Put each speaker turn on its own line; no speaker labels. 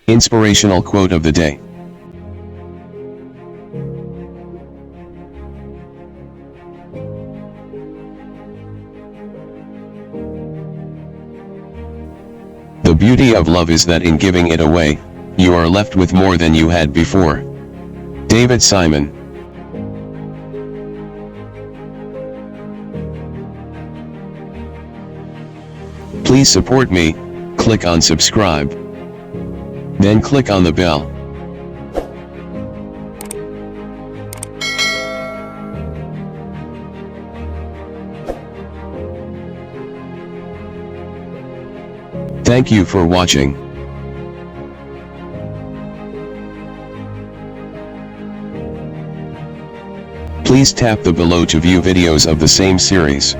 Inspirational quote of the day. The beauty of love is that in giving it away, you are left with more than you had before. David Simon. Please support me. Click on subscribe. Then click on the bell. Thank you for watching. Please tap the below to view videos of the same series.